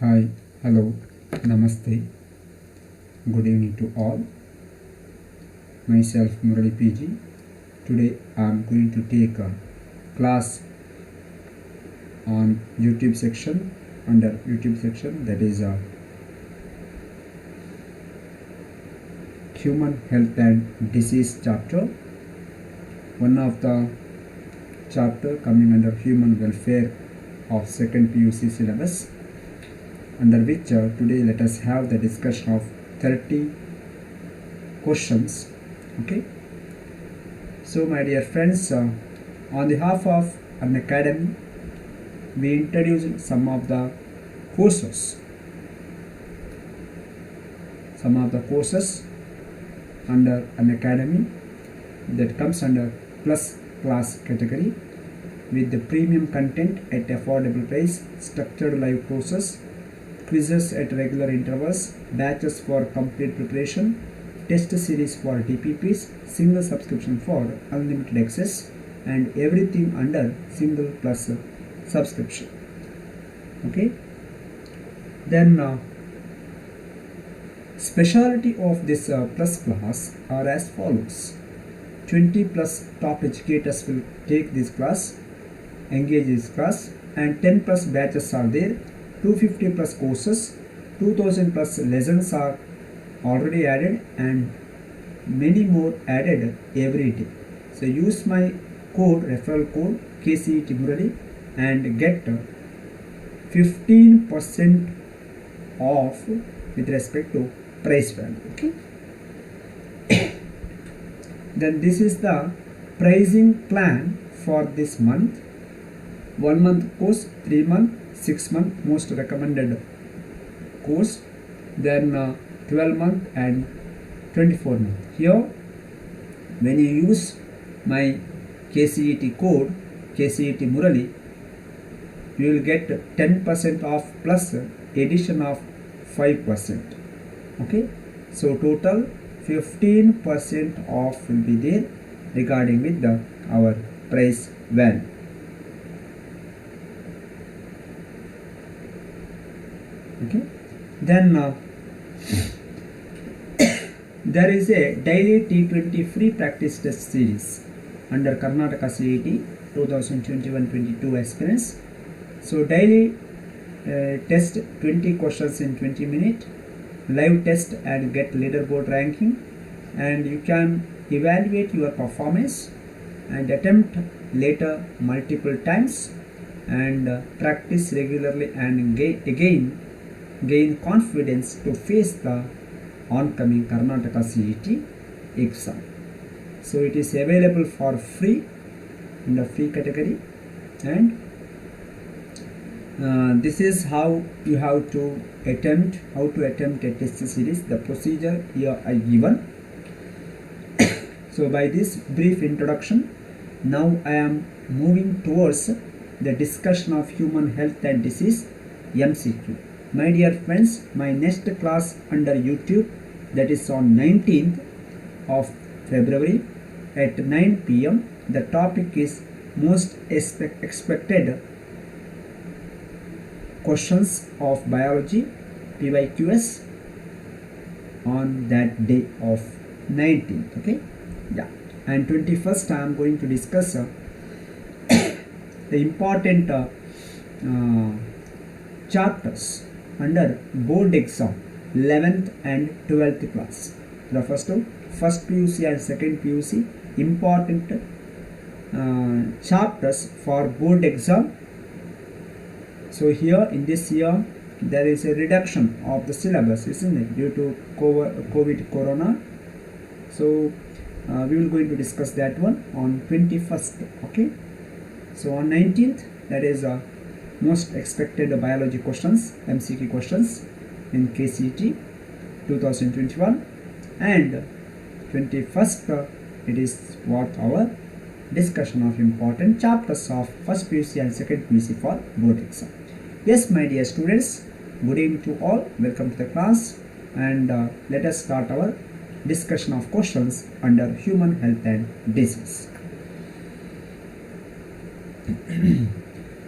Hi, hello, namaste, good evening to all. Myself Murali PG. Today I am going to take a class on YouTube section, under YouTube section, that is Human Health and Disease chapter. One of the chapter coming under Human Welfare of 2nd PUC syllabus, under which today let us have the discussion of 30 questions. Okay, so my dear friends, on behalf of an academy, we introduce some of the courses under an academy that comes under plus class category with the premium content at affordable price, structured live courses, quizzes at regular intervals, batches for complete preparation, test series for DPPs, single subscription for unlimited access, and everything under single plus subscription. Okay, then specialty of this plus class are as follows. 20 plus top educators will take this class, engage this class, and 10 plus batches are there. 250 plus courses, 2000 plus lessons are already added, and many more added every day. So use my code, referral code KCET Murali, and get 15% off with respect to price value. Okay. Then this is the pricing plan for this month. 1 month course, 3 month, 6 month most recommended course, then 12 month and 24 month. Here when you use my KCET code KCET Murali, you will get 10% off plus addition of 5%. Okay, so total 15% off will be there regarding with our price value. Okay, then there is a daily T20 free practice test series under Karnataka CET 2021-22 aspirants. So daily test 20 questions in 20 minutes, live test and get leaderboard ranking, and you can evaluate your performance and attempt later multiple times, and practice regularly and gain confidence to face the oncoming Karnataka CET exam. So it is available for free in the free category, and this is how you have to attempt a test series. The procedure here I given. So by this brief introduction, now I am moving towards the discussion of human health and disease MCQ. My dear friends, my next class under YouTube, that is on 19th of February at 9 p.m. The topic is most expected questions of biology PYQS on that day of 19th. Okay, yeah, and 21st I am going to discuss the important chapters under board exam 11th and 12th class. Refers to first PUC and second PUC important chapters for board exam. So here in this year there is a reduction of the syllabus, isn't it, due to COVID corona. So we will going to discuss that one on 21st. Okay, so on 19th, that is most expected biology questions, MCQ questions in KCET 2021, and 21st it is what our discussion of important chapters of first PUC and second PUC for board exam. Yes, my dear students, good evening to all. Welcome to the class, and let us start our discussion of questions under human health and disease.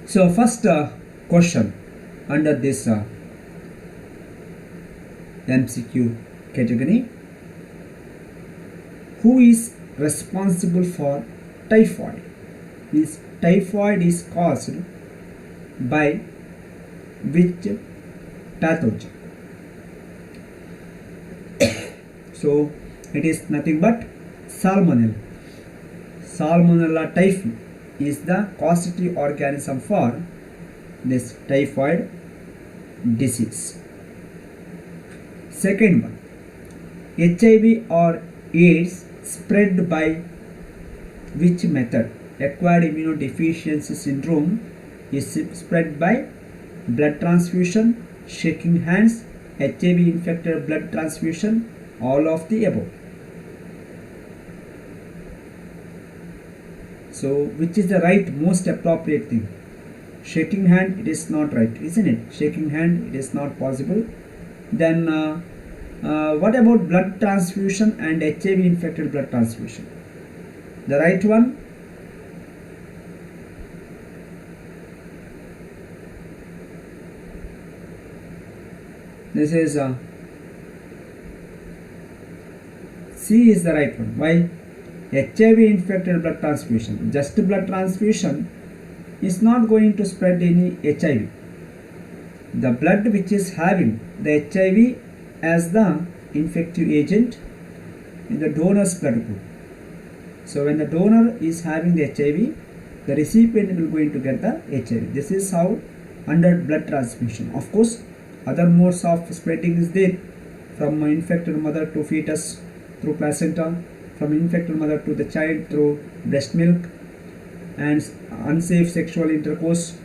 So first question under this MCQ category. Who is responsible for typhoid? Means typhoid is caused by which pathogen? So it is nothing but Salmonella. Salmonella typhi is the causative organism for this typhoid disease. Second one, HIV or AIDS spread by which method? Acquired immunodeficiency syndrome is spread by blood transfusion, shaking hands, HIV infected blood transfusion, all of the above. So which is the right most appropriate thing? Shaking hand, it is not right, isn't it? Shaking hand, it is not possible. Then what about blood transfusion and HIV infected blood transfusion? The right one? This is C is the right one. Why? HIV infected blood transfusion. Just blood transfusion is not going to spread any HIV. The blood which is having the HIV as the infective agent in the donor's blood group. So when the donor is having the HIV, the recipient will going to get the HIV. This is how under blood transfusion. Of course, other modes of spreading is there, from infected mother to fetus through placenta, from infected mother to the child through breast milk, and unsafe sexual intercourse,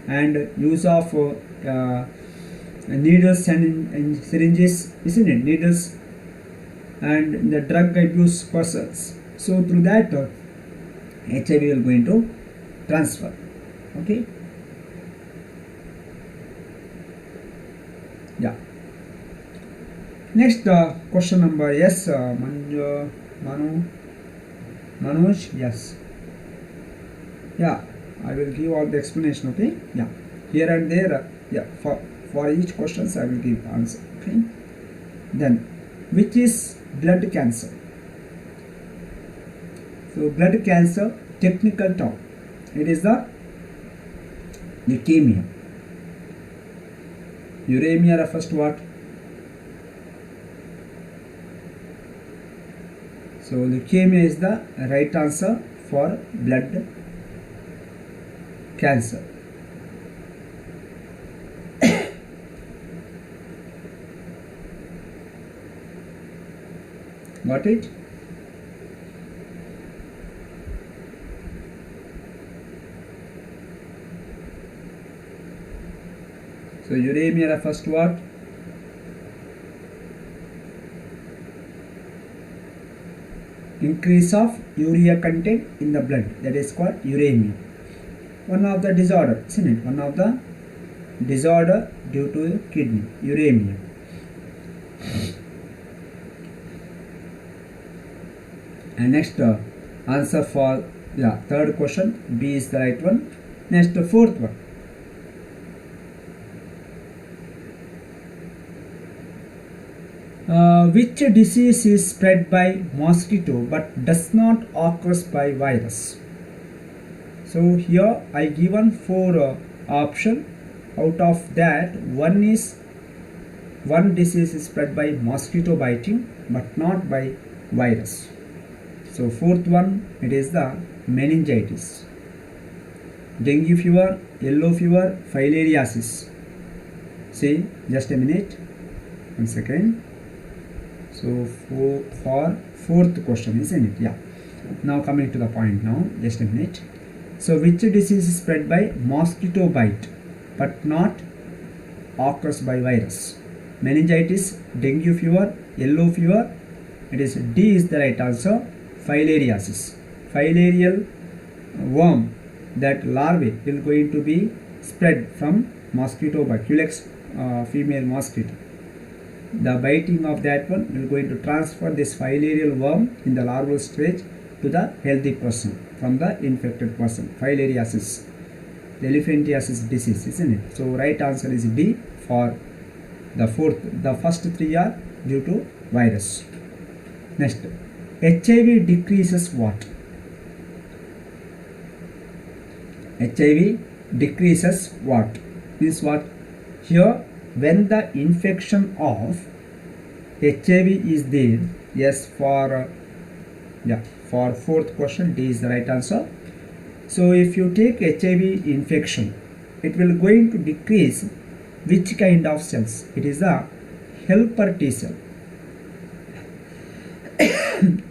and use of needles and syringes, isn't it? Needles and the drug abuse persons. So through that HIV will going to transfer. Okay. Yeah. Next question number, yes, Manoj, yes. Yeah, I will give all the explanation. Okay. Yeah. Here and there. Yeah. For each questions I will give answer. Okay. Then, which is blood cancer? So blood cancer, technical term, it is the leukemia. Uremia refers to what? So leukemia is the right answer for blood cancer. Got it? So uremia refers to what? Increase of urea content in the blood, that is called uremia. One of the disorder, isn't it? One of the disorder due to kidney, uremia. And next answer for third question, B is the right one. Next fourth one. Which disease is spread by mosquito but does not occur by virus? So here I given 4 option. Out of that, one disease is spread by mosquito biting but not by virus. So fourth one, it is the meningitis, dengue fever, yellow fever, filariasis. See, just a minute, 1 second. So for fourth question, isn't it? Yeah. Now coming to the point now, just a minute. So which disease is spread by mosquito bite but not occurs by virus? Meningitis, dengue fever, yellow fever. It is D is the right answer. Filariasis. Filarial worm, that larvae will going to be spread from mosquito bite, Culex female mosquito. The biting of that one will going to transfer this filarial worm in the larval stage to the healthy person from the infected person. Filariasis, the elephantiasis disease, isn't it? So right answer is D for The first three are due to virus. Next, HIV decreases what? HIV decreases what? Means what? Here, when the infection of HIV is there, yes, for fourth question, D is the right answer. So if you take HIV infection, it will going to decrease which kind of cells? It is the helper T cell.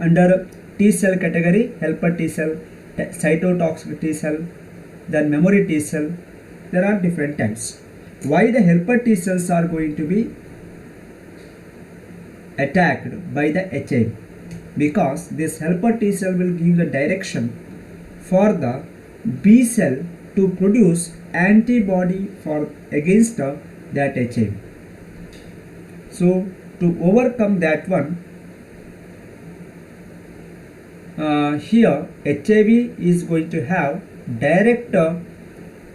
Under T cell category, helper T cell, cytotoxic T cell, then memory T cell, there are different types. Why the helper T cells are going to be attacked by the HIV? Because this helper T cell will give the direction for the B cell to produce antibody for against that HIV. So to overcome that one, here HIV is going to have direct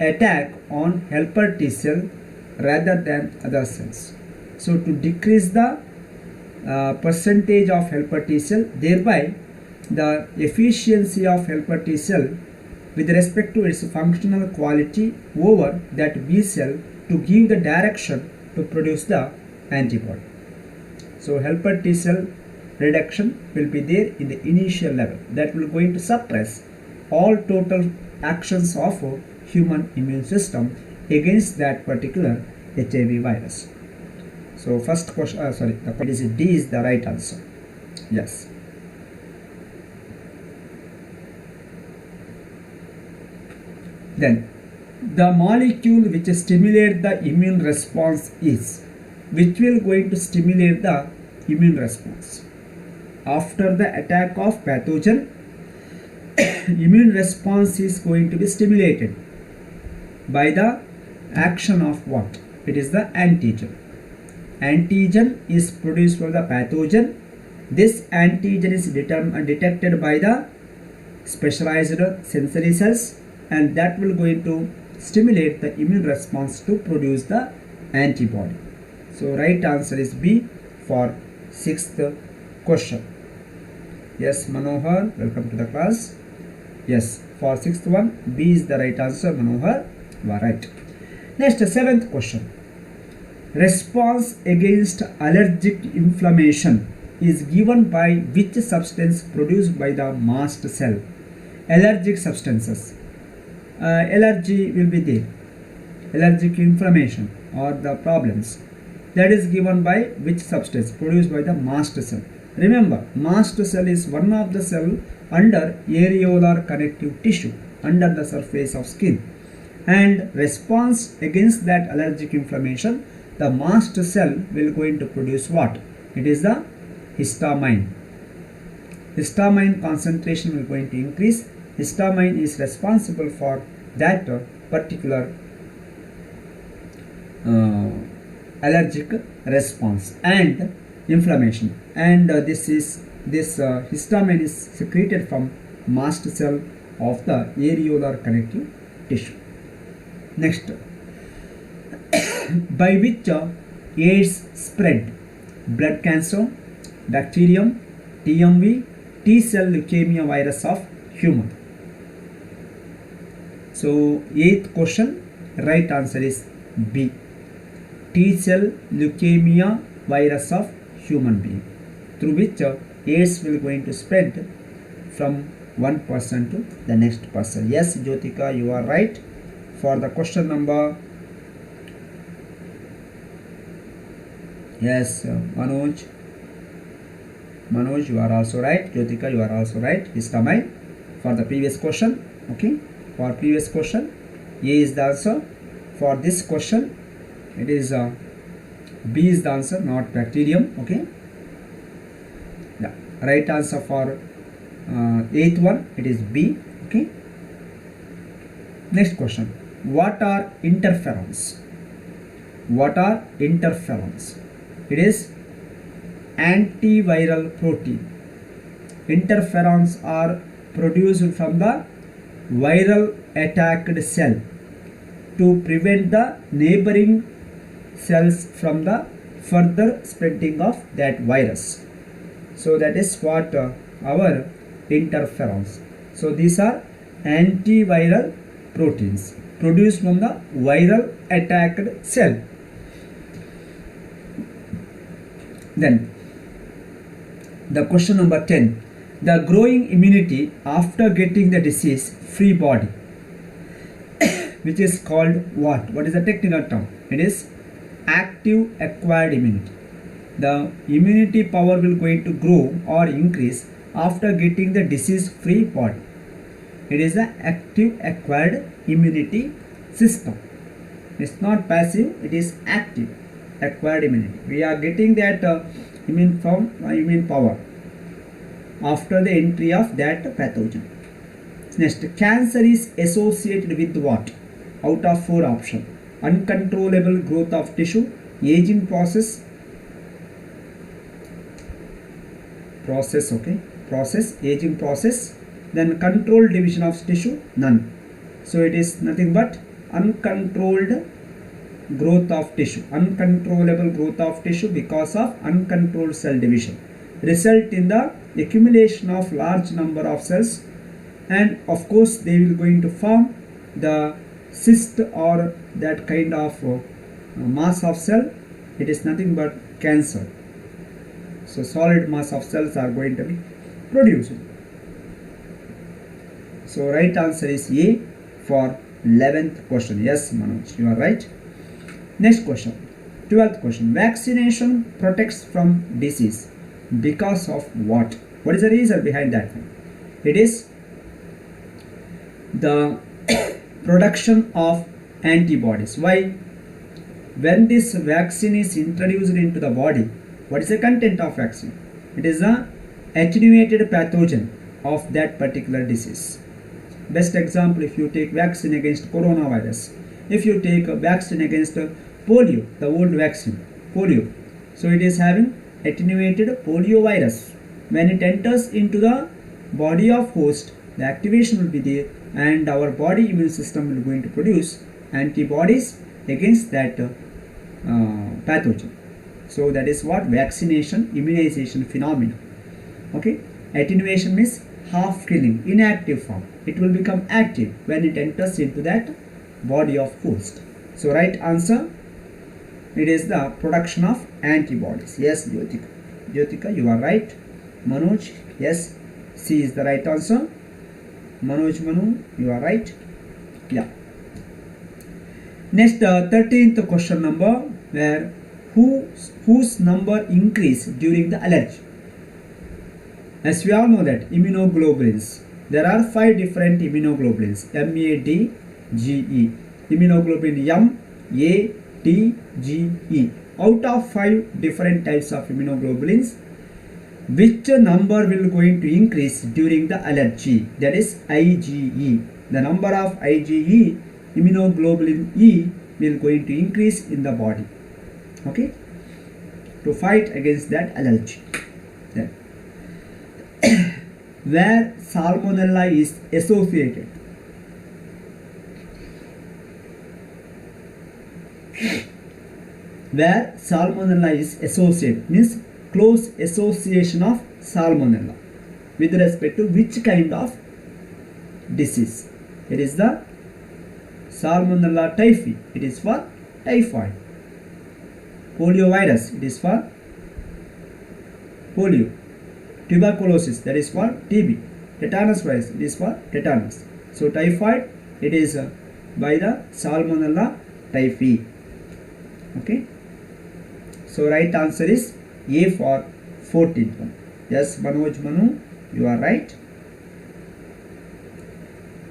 attack on helper T cell rather than other cells. So to decrease the percentage of helper T cell, thereby the efficiency of helper T cell with respect to its functional quality over that B cell to give the direction to produce the antibody. So helper T cell reduction will be there in the initial level, that will going to suppress all total actions of human immune system against that particular HIV virus. So first question, the point is D is the right answer. Yes. Then the molecule which stimulates the immune response is, which will going to stimulate the immune response after the attack of pathogen. Immune response is going to be stimulated by the action of what? It is the antigen. Antigen is produced from the pathogen. This antigen is detected by the specialized sensory cells, and that will going to stimulate the immune response to produce the antibody. So right answer is B for sixth question. Yes, Manohar, welcome to the class. Yes, for sixth one, B is the right answer. Manohar, you are right. Next, seventh question. Response against allergic inflammation is given by which substance produced by the mast cell? Allergic substances. Allergy will be there. Allergic inflammation or the problems, that is given by which substance? Produced by the mast cell. Remember, mast cell is one of the cell under areolar connective tissue under the surface of skin, and response against that allergic inflammation, the mast cell will going to produce what? It is the histamine. Histamine concentration will going to increase. Histamine is responsible for that particular allergic response and inflammation, and this histamine is secreted from mast cell of the areolar connective tissue. Next, by which AIDS spread? Blood cancer, bacterium, TMV, T cell leukemia virus of human. So eighth question, right answer is B, T cell leukemia virus of human being, through which AIDS will going to spread from one person to the next person. Yes, Jyotika, you are right for the question number. Yes, Manoj, you are also right. Jyotika, you are also right. Histamine for the previous question. Okay, for previous question, A is the answer. For this question, it is B is the answer, not bacterium. Okay, yeah, right answer for eighth one, it is B. Okay, next question. What are interferons? What are interferons? It is antiviral protein. Interferons are produced from the viral attacked cell to prevent the neighboring cells from the further spreading of that virus. So that is what our interferons. So these are antiviral proteins produced from the viral attacked cell. Then the question number 10, the growing immunity after getting the disease free body, which is called what is the technical term? It is active acquired immunity. The immunity power will going to grow or increase after getting the disease free body. It is the active acquired immunity system. It's not passive, it is active acquired immunity. We are getting that immune power after the entry of that pathogen. Next, cancer is associated with what? Out of 4 options: uncontrollable growth of tissue, aging process, aging process, then controlled division of tissue, none. So it is nothing but uncontrolled growth of tissue, uncontrollable growth of tissue because of uncontrolled cell division, result in the accumulation of large number of cells, and of course they will going to form the cyst or that kind of mass of cell. It is nothing but cancer. So solid mass of cells are going to be produced. So right answer is A for 11th question. Yes, Manoj, you are right. Next question, 12th question. Vaccination protects from disease because of what? What is the reason behind that? It is the production of antibodies. Why? When this vaccine is introduced into the body, what is the content of vaccine? It is a attenuated pathogen of that particular disease. Best example, if you take vaccine against coronavirus, if you take a vaccine against polio, the old vaccine, polio, so it is having attenuated poliovirus. When it enters into the body of host, the activation will be there and our body immune system will going to produce antibodies against that pathogen. So that is what vaccination, immunization phenomenon. Okay, attenuation means half killing, inactive form. It will become active when it enters into that body of host. So right answer, it is the production of antibodies. Yes, Jyotika, you are right. Manoj, yes, C is the right answer. Manoj, Manu, you are right. Yeah. Next, 13th question number, where whose number increase during the allergy? As we all know that immunoglobulins, there are 5 different immunoglobulins, M, A, D, G, E. Immunoglobulin M, A, T, G, E. Out of 5 different types of immunoglobulins, which number will going to increase during the allergy? That is IgE. The number of IgE, immunoglobulin E, will going to increase in the body. Okay, to fight against that allergy. Then, where salmonella is associated? Where salmonella is associated means close association of salmonella with respect to which kind of disease? It is the Salmonella typhi, it is for typhoid. Poliovirus, it is for polio. Tuberculosis, that is for TB. Tetanus virus, it is for tetanus. So typhoid, it is by the Salmonella typhi. Okay. So right answer is A for 14th one. Yes, Manoj, Manu, you are right.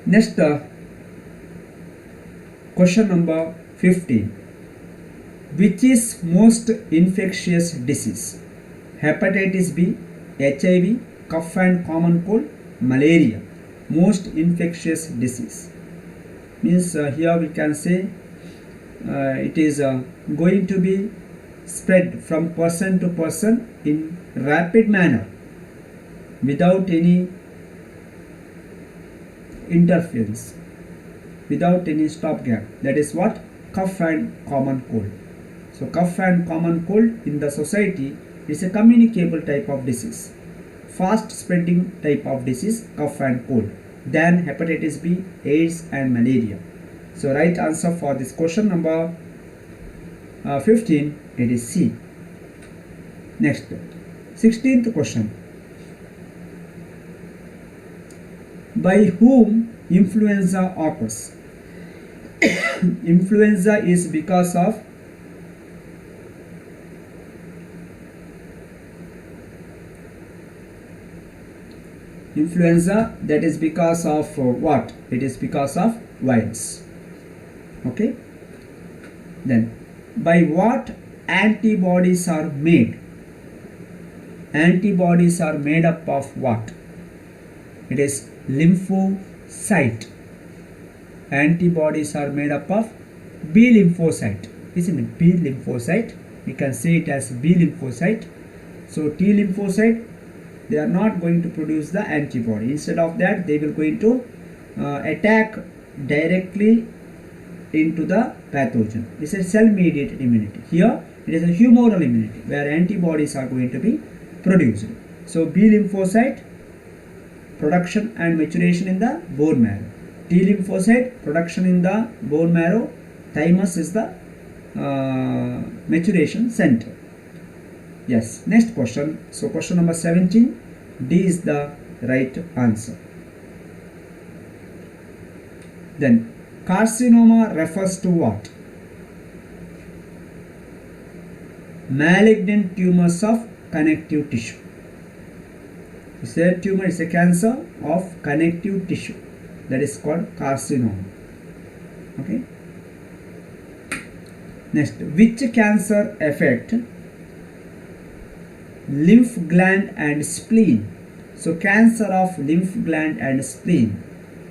Next, question number 15. Which is most infectious disease? Hepatitis B, HIV, cough and common cold, malaria. Most infectious disease means here we can say it is going to be spread from person to person in rapid manner without any interference, without any stopgap. That is what cough and common cold. So cough and common cold in the society is a communicable type of disease, fast spreading type of disease, cough and cold, than hepatitis B, AIDS and malaria. So right answer for this question number 15, it is C. Next, 16th question. By whom influenza occurs? Influenza is because of influenza, that is because of what? It is because of virus. Okay. Then by what antibodies are made? Antibodies are made up of what? It is lymphocyte. Antibodies are made up of B lymphocyte, isn't it? B lymphocyte, we can say it as B lymphocyte. So T lymphocyte, they are not going to produce the antibody. Instead of that, they will going to attack directly into the pathogen. This is cell mediated immunity. Here it is a humoral immunity where antibodies are going to be produced. So B lymphocyte production and maturation in the bone marrow. T lymphocyte production in the bone marrow. Thymus is the maturation center. Yes, next question. So question number 17, D is the right answer. Then carcinoma refers to what? Malignant tumors of connective tissue. Is a tumor is a cancer of connective tissue, that is called carcinoma. Okay. Next, which cancer affect lymph gland and spleen? So cancer of lymph gland and spleen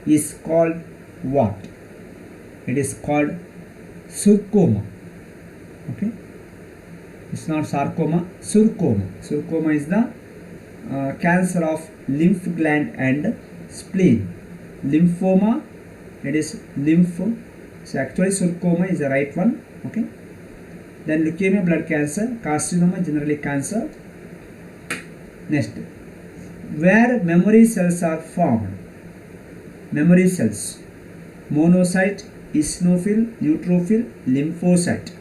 is called what? It is called sarcoma. Okay. It's not sarcoma, sarcoma. Sarcoma is the cancer of lymph gland and spleen. Lymphoma, it is lymph. So actually sarcoma is the right one. Okay. Then leukemia, blood cancer. Carcinoma, generally cancer. Next, where memory cells are formed? Memory cells: monocyte, eosinophil, neutrophil, lymphocyte.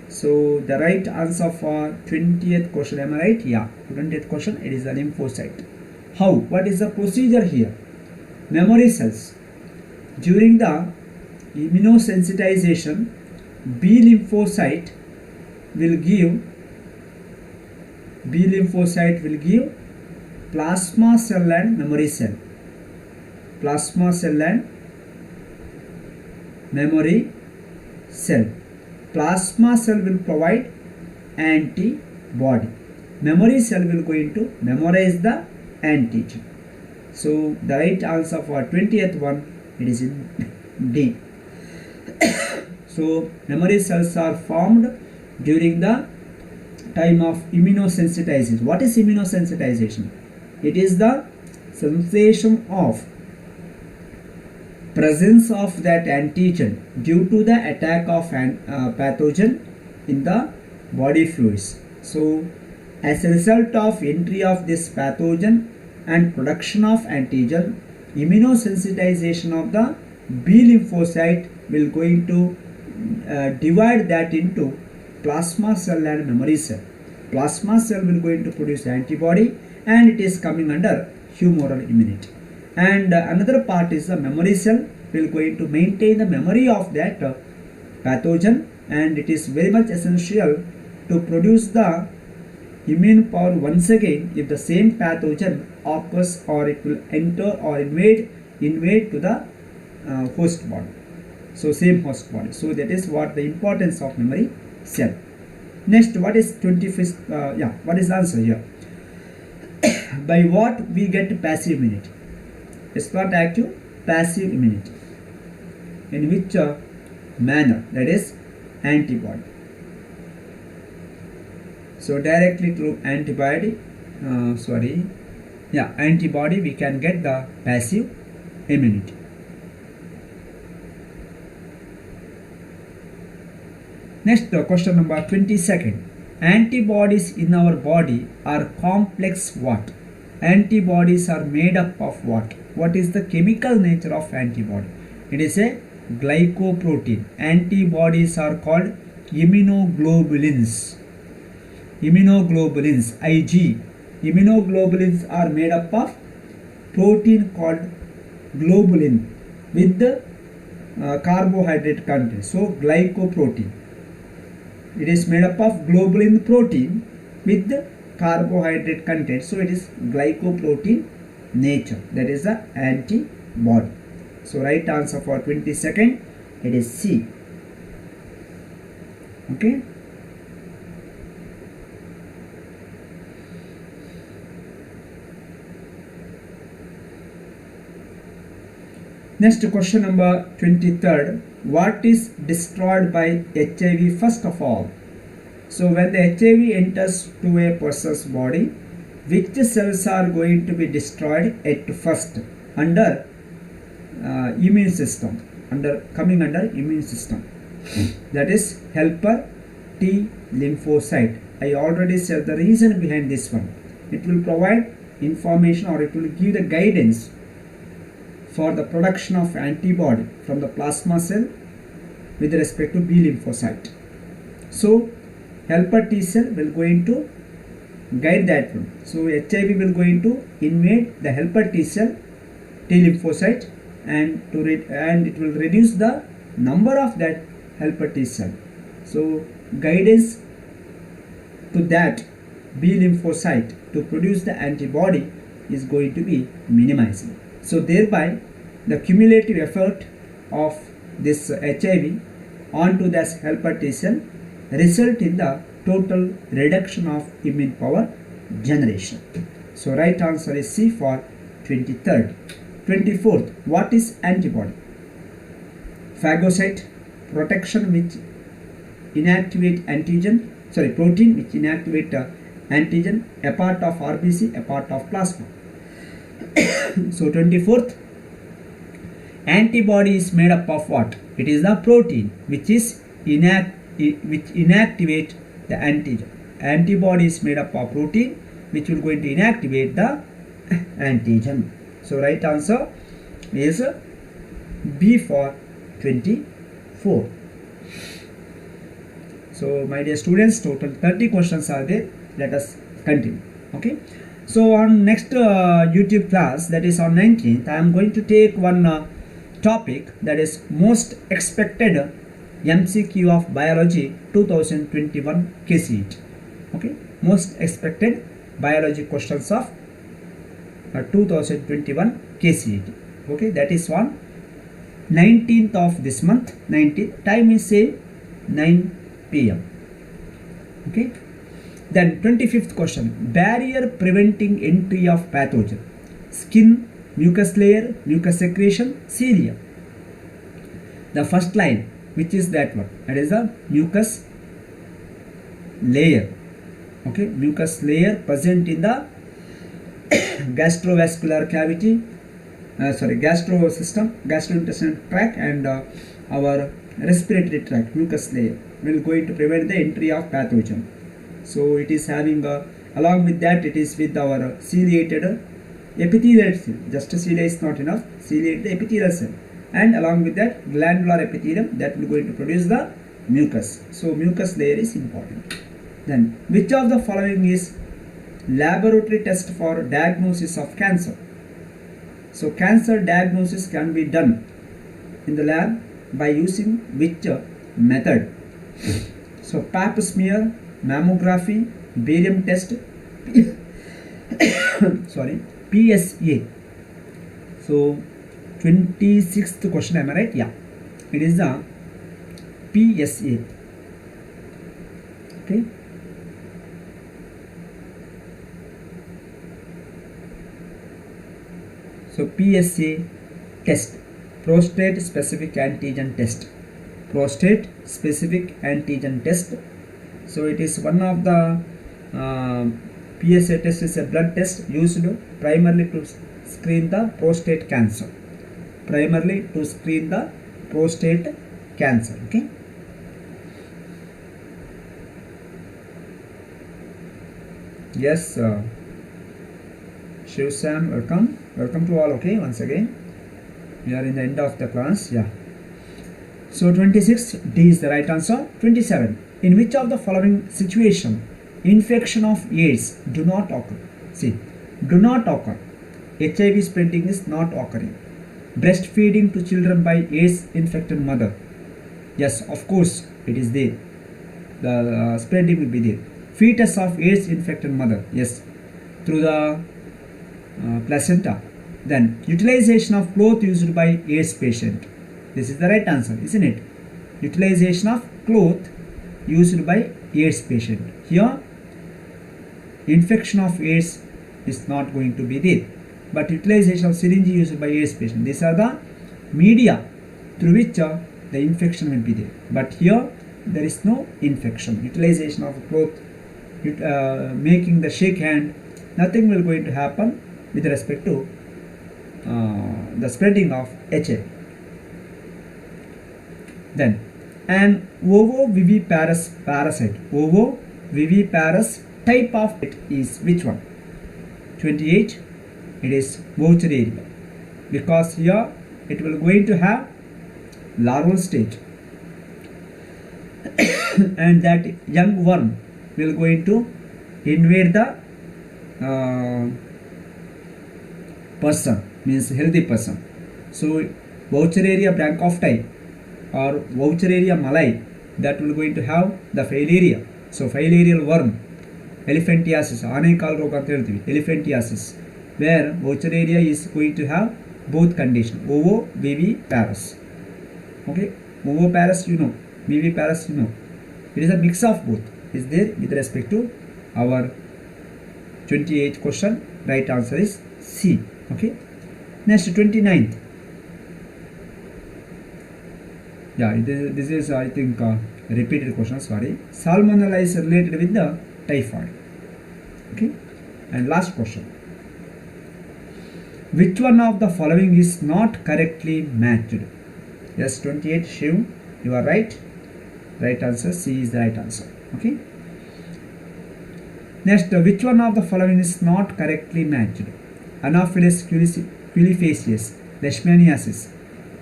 So the right answer for 20th question, am I right? Yeah, 20th question, it is the lymphocyte. How? What is the procedure here? Memory cells, during the immunosensitization, B lymphocyte will give plasma cell and memory cell. Plasma cell and memory cell. Plasma cell will provide antibody. Memory cell will going to memorize the antigen. So the right answer for 20th one, it is in D. So memory cells are formed during the time of immunosensitization. What is immunosensitization? It is the sensation of presence of that antigen due to the attack of an pathogen in the body fluids. So as a result of entry of this pathogen and production of antigen, immunosensitization of the B lymphocyte will going to divide that into plasma cell and memory cell. Plasma cell will going to produce antibody and it is coming under humoral immunity. And another part is the memory cell will going to maintain the memory of that pathogen, and it is very much essential to produce the immune power once again if the same pathogen occurs or it will enter or invade to the host body. So same host body. So that is what the importance of memory cell. Next, what is 25th? What is the answer here? By what we get passive immunity? It's not active, passive immunity. In which manner? That is antibody. So directly through antibody, antibody we can get the passive immunity. Next question number 22nd. Antibodies in our body are complex what? Antibodies are made up of what? What is the chemical nature of antibody? It is a glycoprotein. Antibodies are called immunoglobulins. Immunoglobulins, Ig. Immunoglobulins are made up of protein called globulin with the carbohydrate content. So glycoprotein. It is made up of globulin protein with the carbohydrate content. So it is glycoprotein nature. That is the antibody. So right answer for 22nd, it is C. Okay. Next question number 23rd. What is destroyed by HIV first of all? So when the HIV enters to a person's body, which cells are going to be destroyed at first under immune system, coming under immune system? That is helper T lymphocyte. I already said the reason behind this one. It will provide information, or it will give the guidance for the production of antibody from the plasma cell with respect to B lymphocyte. So helper T cell will going to guide that one. So HIV will going to invade the helper T cell, T lymphocyte, and it will reduce the number of that helper T cell. So guidance to that B lymphocyte to produce the antibody is going to be minimized. So thereby the cumulative effect of this HIV onto this helper T cell result in the total reduction of immune power generation. So right answer is C for 23rd. 24th. What is antibody? Phagocyte, protection which inactivate protein which inactivate antigen, a part of RBC, a part of plasma. So 24th, antibody is made up of what? It is the protein which inactivate the antigen. Antibody is made up of protein which will going to inactivate the antigen. So right answer is B for 24. So my dear students, total 30 questions are there. Let us continue. Okay. So on next YouTube class, that is on 19th, I am going to take one topic, that is most expected MCQ of biology 2021 KCET. Okay. Most expected biology questions of 2021 KCET. Okay. That is on 19th of this month. 19th. Time is say 9 PM. Okay. Then 25th question. Barrier preventing entry of pathogen. Skin, mucus layer, mucus secretion, cilia. The first line, which is that one? That is the mucus layer. Okay. Mucus layer present in the gastrovascular cavity, gastro system, gastrointestinal tract, and our respiratory tract. Mucus layer will going to prevent the entry of pathogen. So it is having along with that, it is with our ciliated epithelial cell. Just cilia is not enough. Ciliated epithelial cell, and along with that glandular epithelium that will going to produce the mucus. So mucus layer is important. Then which of the following is laboratory test for diagnosis of cancer? So cancer diagnosis can be done in the lab by using which method? So pap smear, mammography, barium test, PSA. So 26th question, am I right? Yeah, it is the PSA. Okay. So PSA test, prostate specific antigen test. Prostate specific antigen test. So it is one of the PSA test is a blood test used primarily to screen the prostate cancer. Primarily to screen the prostate cancer. Okay. Yes, Shiv Sam, welcome to all. Okay, once again, we are in the end of the class. Yeah. So 26 D is the right answer. 27. In which of the following situation infection of AIDS do not occur? See, do not occur. HIV spreading is not occurring. Breastfeeding to children by AIDS infected mother. Yes, of course it is there. The spreading will be there. Fetus of AIDS infected mother. Yes, through the placenta. Then utilization of cloth used by AIDS patient. This is the right answer, isn't it? Utilization of cloth used by AIDS patient. Here, infection of AIDS is not going to be there, but utilization of syringe used by AIDS patient. These are the media through which the infection will be there. But here, there is no infection. Utilization of cloth, making the shake hand, nothing will going to happen with respect to the spreading of HIV. Then an ovoviviparous parasite, ovoviviparous type of it is which one? 28. It is Vauchereria, because here it will going to have larval stage and that young worm will going to invade the person, means healthy person. So Vauchereria branchiofti or Vauchereria malai, that will going to have the filaria. So filarial worm, elephantiasis, ಆನೆಕಾಲ್ ರೋಗ ಅಂತ ಹೇಳ್ತೀವಿ, elephantiasis, where Vauchereria is going to have both condition, ovoviviparous. Okay, ovoparous you know, viviparous you know. It is a mix of both. Is there with respect to our 28th question. Right answer is C. Okay. Next 29th. Yeah, this is I think repeated question. Sorry. Salmonella is related with the typhoid. Okay. And last question. Which one of the following is not correctly matched? Yes, 28 Shiv, you are right. Right answer C is the right answer. Okay. Next, which one of the following is not correctly matched? Anopheles culifacius, leishmaniasis,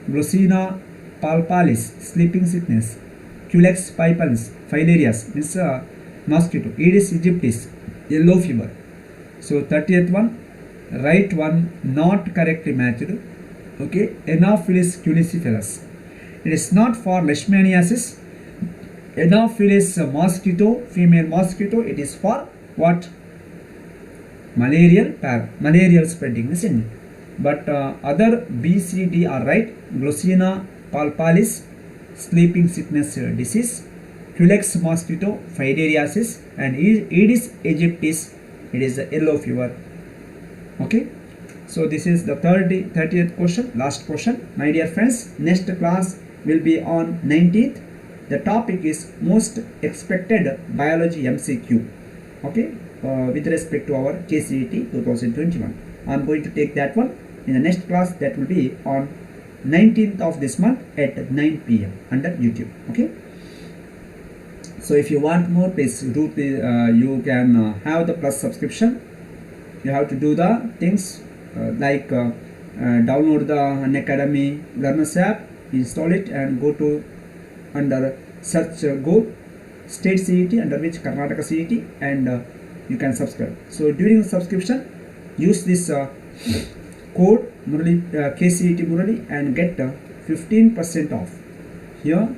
Glossina palpalis, sleeping sickness, Culex pipalis, filarias, means mosquito, Aedes aegyptis, yellow fever. So 30th one, right one, not correctly matched. Okay, Anopheles culifacius. It is not for leishmaniasis. Anopheles mosquito, female mosquito, it is for what? Malarial spreading, isn't it? But other B, C, D are right. Glossina palpalis, sleeping sickness disease, Culex mosquito, filariasis, and Aedes aegyptis, it is the yellow fever. Okay. So this is the 30th question, last question. My dear friends, next class will be on 19th. The topic is most expected biology MCQ. Okay, with respect to our KCET 2021. I am going to take that one in the next class. That will be on 19th of this month at 9 PM under YouTube. Okay. So if you want more, please do. You can have the plus subscription. You have to do the things like download the Unacademy Learners app, install it, and go to under search go state CET, under which Karnataka CET, and you can subscribe. So during the subscription, use this code Murali, KCET Murali, and get 15% off. Here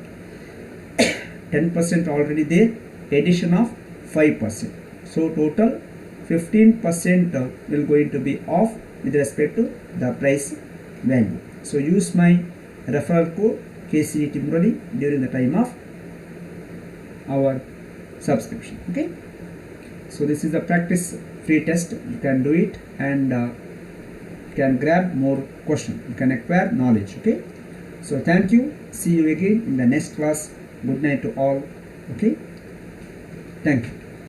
10% already there, addition of 5%. So total 15% will going to be off with respect to the price value. So use my referral code KCET Murali during the time of our subscription. Okay. So this is the practice free test. You can do it, and you can grab more question. You can acquire knowledge. Okay. So thank you. See you again in the next class. Good night to all. Okay. Thank you.